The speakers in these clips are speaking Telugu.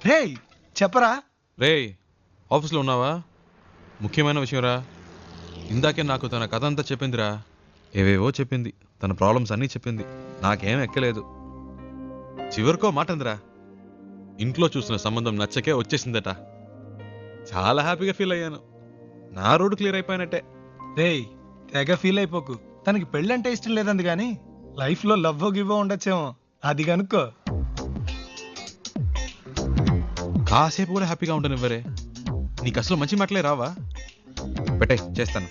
రేయ్ చెప్పరా. రేయ్ ఆఫీస్లో ఉన్నావా? ముఖ్యమైన విషయం రా. ఇందాకే నాకు తన కథ అంతా చెప్పిందిరా. ఏవేవో చెప్పింది, తన ప్రాబ్లమ్స్ అన్నీ చెప్పింది. నాకేం ఎక్కలేదు. చివరికో మాట అందిరా, ఇంట్లో చూసిన సంబంధం నచ్చకే వచ్చేసిందట. చాలా హ్యాపీగా ఫీల్ అయ్యాను. నా రోడ్డు క్లియర్ అయిపోయినట్టే. రేయ్ తెగ ఫీల్ అయిపోకు. తనకి పెళ్ళంటే ఇష్టం లేదంది కానీ లైఫ్ లో లవ్ గివ్వో ఉండొచ్చేమో, అది కనుక్కో. కాసేపు కూడా హ్యాపీగా ఉంటాను ఇవ్వరే. నీకు అసలు మంచి మాటలే రావా? పెట్టే చేస్తాను.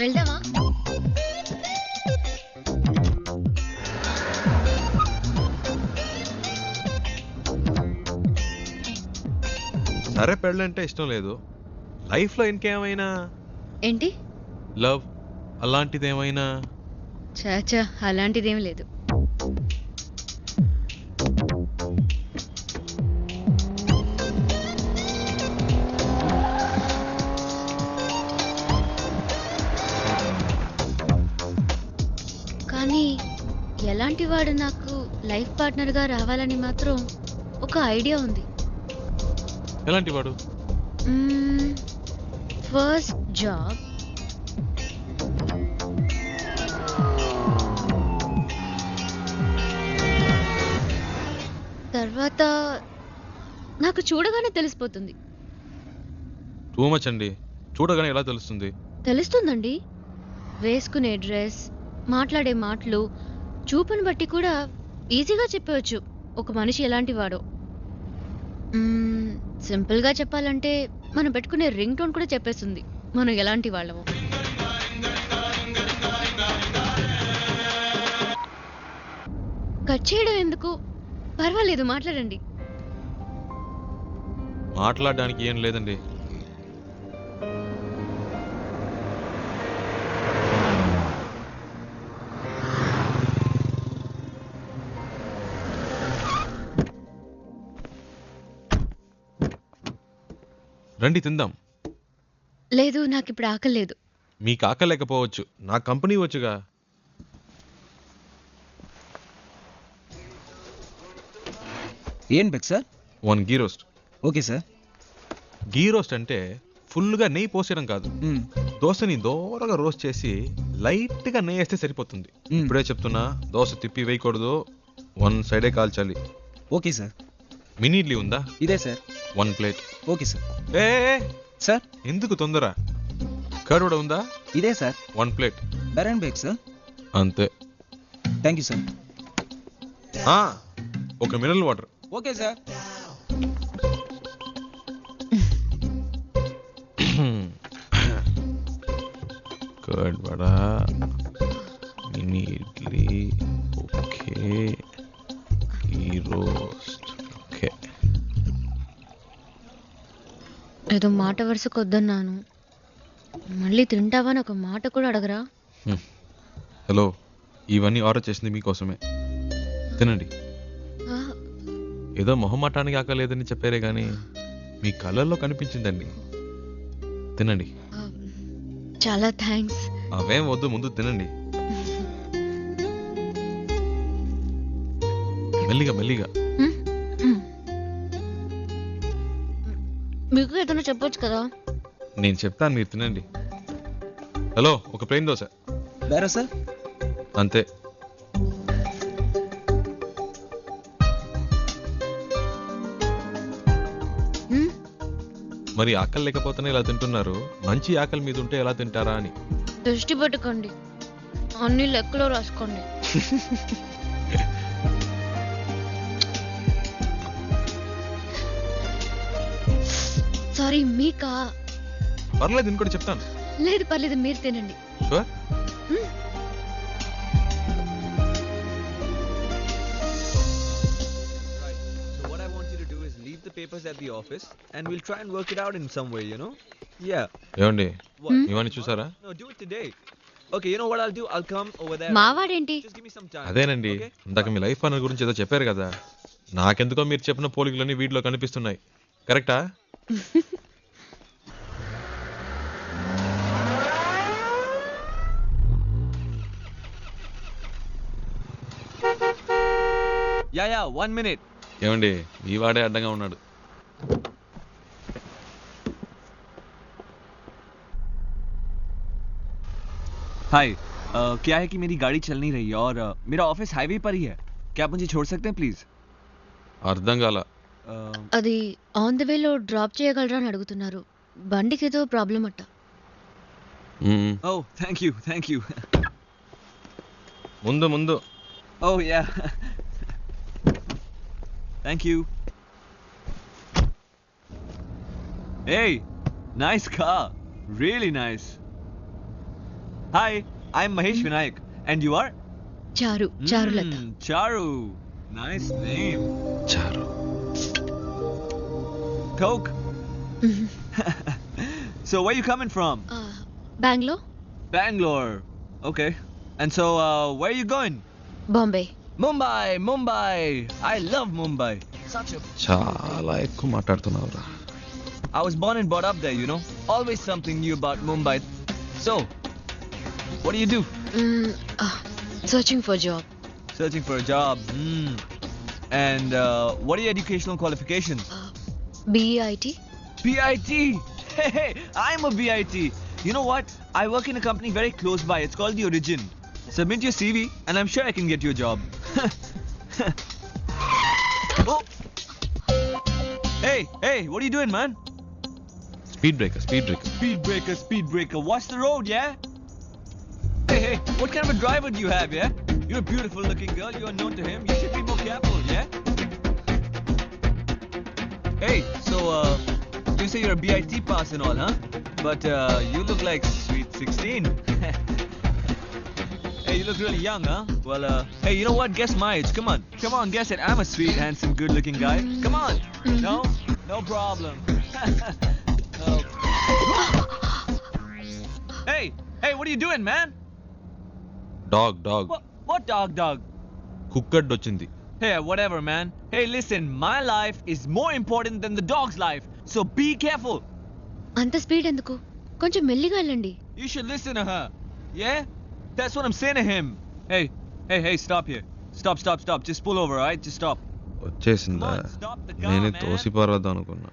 వెళ్దామా? సరే పెళ్ళంటే ఇష్టం లేదు, లైఫ్లో ఇంకేమైనా ఏంటి? లవ్ అలాంటిదేమైనా? చాచా అలాంటిదేం లేదు. కానీ ఎలాంటి వాడు నాకు లైఫ్ పార్ట్నర్గా రావాలని మాత్రం ఒక ఐడియా ఉంది. ఎలాంటి వాడు? ఫస్ట్ జాబ్, తర్వాత నాకు చూడగానే తెలిసిపోతుంది. టూ మచ్ అండి. చూడగానే ఎలా తెలుస్తుంది? తెలుస్తుందండి. వేసుకునే డ్రెస్, మాట్లాడే మాటలు, చూపుని బట్టి కూడా ఈజీగా చెప్పవచ్చు ఒక మనిషి ఎలాంటి వాడో. సింపుల్గా చెప్పాలంటే మనం పెట్టుకునే రింగ్ టోన్ కూడా చెప్పేస్తుంది మనం ఎలాంటి వాళ్ళమో. కట్ చేయడం ఎందుకు? పర్వాలేదు, మాట్లాడండి. మాట్లాడడానికి ఏం లేదండి. రండి తిందాం. లేదు, నాకు ఇప్పుడు ఆకలి లేదు. మీకు ఆకలేకపోవచ్చు, నా కంపెనీ వచ్చుగా. ఏం బెక్ sir? 1 ghee roast. Okay sir. Ghee roast అంటే ఫుల్గా నెయ్యి పోసేయడం కాదు. దోశని దోరగా రోస్ట్ చేసి లైట్గా నెయ్యి వేస్తే సరిపోతుంది. ఇప్పుడే చెప్తున్నా, దోశ తిప్పి వేయకూడదు, 1 సైడే కాల్చాలి. Okay sir. మినీ ఇడ్లీ ఉందా? ఇదే సార్. 1 ప్లేట్. Okay sir. ఏ సార్ ఎందుకు తొందర? కర్డ్ కూడా ఉందా? ఇదే సార్. 1 ప్లేట్. బెరన్ బేక్ సార్. అంతే. Thank you sir. ఒక mineral water. Okay sir. Curd vada, mini idli, okay, ghee roast, okay. ఏదో మాట వరుసకు వద్దన్నాను, మళ్ళీ తింటావని ఒక మాట కూడా అడగరా? హలో, ఇవన్నీ ఆర్డర్ చేసింది మీకోసమే, తినండి. ఆ, ఏదో మొహమాటానికి ఆకలేదని చెప్పారే కానీ మీ కళ్ళల్లో కనిపించిందండి. తినండి. చాలా థ్యాంక్స్. అవేం వద్దు, ముందు తినండి. మెల్లిగా మెల్లిగా. మీకు ఏదైనా చెప్పొచ్చు కదా. నేను చెప్తాను, మీరు తినండి. హలో, ఒక ప్లేన్ దోశ. బెరా సార్. అంతే. మరి ఆకలి లేకపోతేనే ఇలా తింటున్నారు, మంచి ఆకలి మీద ఉంటే ఎలా తింటారా అని. దృష్టి పెట్టుకోండి, అన్ని లెక్కలో రాసుకోండి. సారీ, మీకా? పర్లేదు, ఇంకోటి చెప్తాను. లేదు పర్లేదు, మీరు తినండి. Sure. papers at the office and we'll try and work it out in some way, you know? Yeah. ఏమండి, What? ఇవన్నీ చూసారా? No, do it today. Okay, you know what I'll do? I'll come over there. మావాడేంటి? Just give me some time. అదేనండి, Okay? ఇందాక మీ లైఫ్ పార్ట్నర్ గురించి ఏదో చెప్పారు కదా, నాకెందుకో మీరు చెప్పిన పోలికలన్నీ వీటిలో కనిపిస్తున్నాయి. కరెక్టా? Yeah, 1 minute. ఏమండి, ఈ వాడే అడ్డంగా ఉన్నాడు. हाय क्या है कि मेरी गाड़ी चल नहीं रही है और मेरा ऑफिस हाईवे पर ही है. क्या आप मुझे छोड़ सकते हैं प्लीज? అర్థం కాల. అది ఆన్ ద వేలో డ్రాప్ చేయగలరా అని అడుగుతున్నారు. బండికి ఏదో ప్రాబ్లం అట్ట. మ్మ్. Oh, thank you, thank you. ముందు ముందు. Oh yeah. Thank you. Hey, nice car. Really nice. Hi, I'm Mahesh Vinayak. And you are? Charulata. Charu. Nice name. చారు. Coke. So where you coming from? Bengaluru, Bangalore. Okay. And so where are you going? Bombay. Mumbai. I love Mumbai. Such a. చాలా ఎక్కువ మాట్లాడుతున్నావురా. I was born and brought up there, you know. Always something new about Mumbai. So, what do you do? Searching for job. Searching for a job. And what are your educational qualifications? BEIT. BIT. Hey, I'm a BIT. You know what? I work in a company very close by. It's called The Origin. Submit your CV and I'm sure I can get you a job. Oh. Hey, what are you doing, man? Speed breaker. Speed breaker. Watch the road, yeah? Hey, what kind of a driver do you have, yeah? You're a beautiful looking girl. You're known to him. You should be more careful, yeah? Hey, so, you say you're a BIT pass and all, huh? But, you look like sweet 16. Hey, you look really young, huh? Well, hey, you know what? Guess my age. Come on, guess it. I'm a sweet, handsome, good-looking guy. Come on. No? No problem. Oh. Hey, what are you doing, man? Dog. What dog? Cooked వచ్చింది. Hey, whatever, man. Hey, listen, my life is more important than the dog's life. So be careful. అంత స్పీడ్ ఎందుకు? కొంచెం మెల్లిగా వెళ్ళండి. You should listen to her. Yeah? That's what I'm saying to him. Hey, stop here. Stop. Just pull over, alright? Just stop. వచ్చేసిందా? Come on, stop the car, నేనే man. తోసిపారద్దాం అనుకున్నా.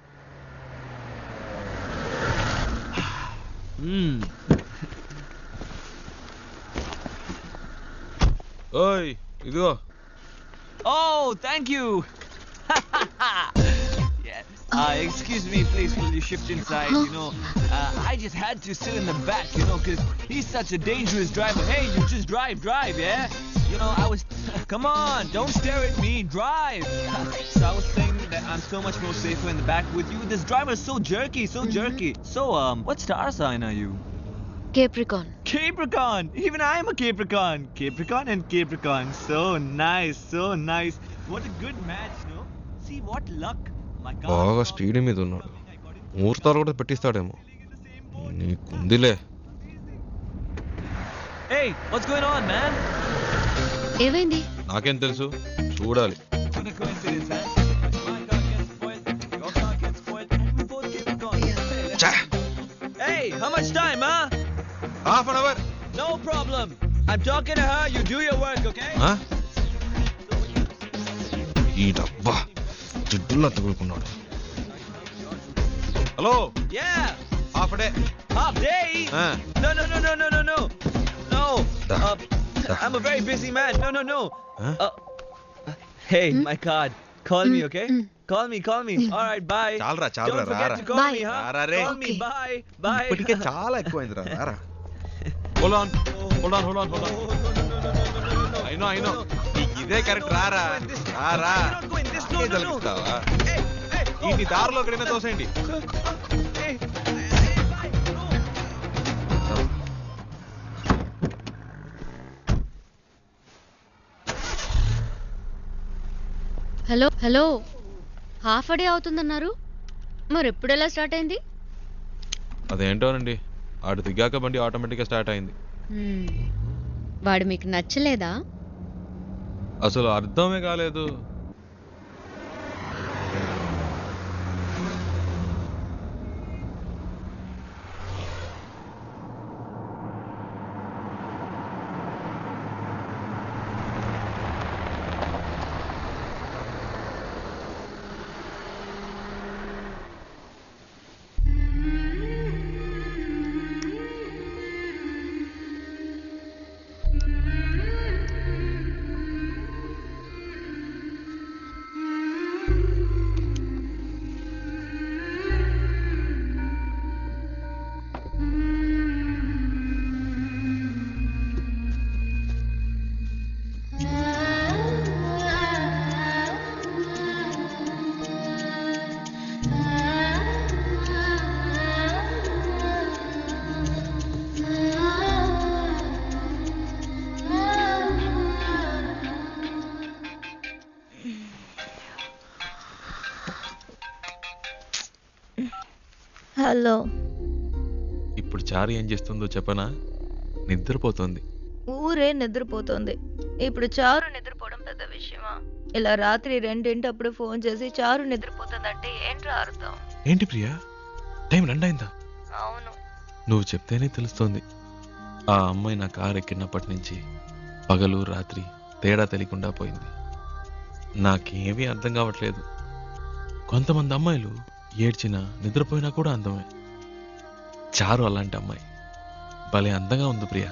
ఓయ్ ఇదిగో. Oh, thank you. Yeah. Excuse me, please, will you shift inside? You know, I just had to sit in the back, you know, because he's such a dangerous driver. Hey, you just drive, yeah? You know, I was... Come on, don't stare at me, drive. So I was saying that I'm so much more safer in the back with you. This driver is so jerky. So, what star sign are you? Capricorn. Capricorn! Even I'm a Capricorn! Capricorn and Capricorn. So nice. What a good match, no? See what luck. My God. బాగా స్పీడ్ మీద ఉన్నాడు. ముహూర్తాలు కూడా పెట్టిస్తాడేమో. నీకుందిలే. Hey, what's going on, man? ఏమైంది? నాకేం తెలుసు, చూడాలి. What a coincidence, man. My car gets spoiled, your car gets spoiled, and we both Capricorn. Hey, how much time, huh? Half an hour. No problem. I'm talking to her, you do your work, okay? ఈ డబ్బా జిడ్డులా తగులుకున్నాడు. Hello. Yeah. Half day. Half day? No. No. I'm a very busy man. No. Hey, my God. Call me, okay? Call me. All right, bye. చాలరా Don't forget రారా. to call Bye. me, huh? రారా రే. Call me, Okay. bye. ఇప్పటికే చాలా ఎక్కువైందిరా. రారా. Hold on. I know. నీకు ఇదే కరెక్ట్. రారా. You're not going this. No. తలుపుతావా? Hey, ఈ దారిలో ఎక్కడైనా తోసేయండి. Hey, bye. No. Hello half day అవుతుందన్నారు. మరి ఎప్పుడు ఎలా స్టార్ట్ అయింది? అదేంటోనండి, ఆడు దిగాక బండి ఆటోమేటిక్గా స్టార్ట్ అయింది. వాడు మీకు నచ్చలేదా? అసలు అర్థమే కాలేదు. హలో. ఇప్పుడు చారు ఏం చేస్తుందో చెప్పనా? నిద్రపోతుంది. ఊరే నిద్రపోతుంది. ఇప్పుడు చారు నిద్రపోవడం పెద్ద విషయమా? ఇలా రాత్రి 2 ఫోన్ చేసి చారు నిద్రపోతుందంటే ఏంట్రా అర్థం? ఏంటి ప్రియా, టైం 2 అయిందా? అవును. నువ్వు చెప్తేనే తెలుస్తోంది. ఆ అమ్మాయి నా కారు ఎక్కినప్పటి నుంచి పగలు రాత్రి తేడా తెలియకుండా పోయింది. నాకేమీ అర్థం కావట్లేదు. కొంతమంది అమ్మాయిలు ఏడ్చినా నిద్రపోయినా కూడా అందమే. చారు అలాంటి అమ్మాయి. భలే అందంగా ఉంది ప్రియా.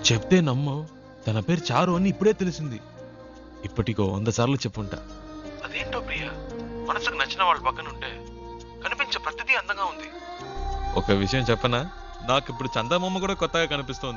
చెప్తే నమ్మో, తన పేరు చారు అని ఇప్పుడే తెలిసింది. ఇప్పటికో 100 సార్లు చెప్పుంటా. అదేంటో ప్రియా, మనసుకు నచ్చిన వాళ్ళ పక్కన ఉంటే కనిపించే ప్రతిదీ అందంగా ఉంది. ఒక విషయం చెప్పనా, నాకు ఇప్పుడు చందమామ కూడా కొత్తగా కనిపిస్తోంది.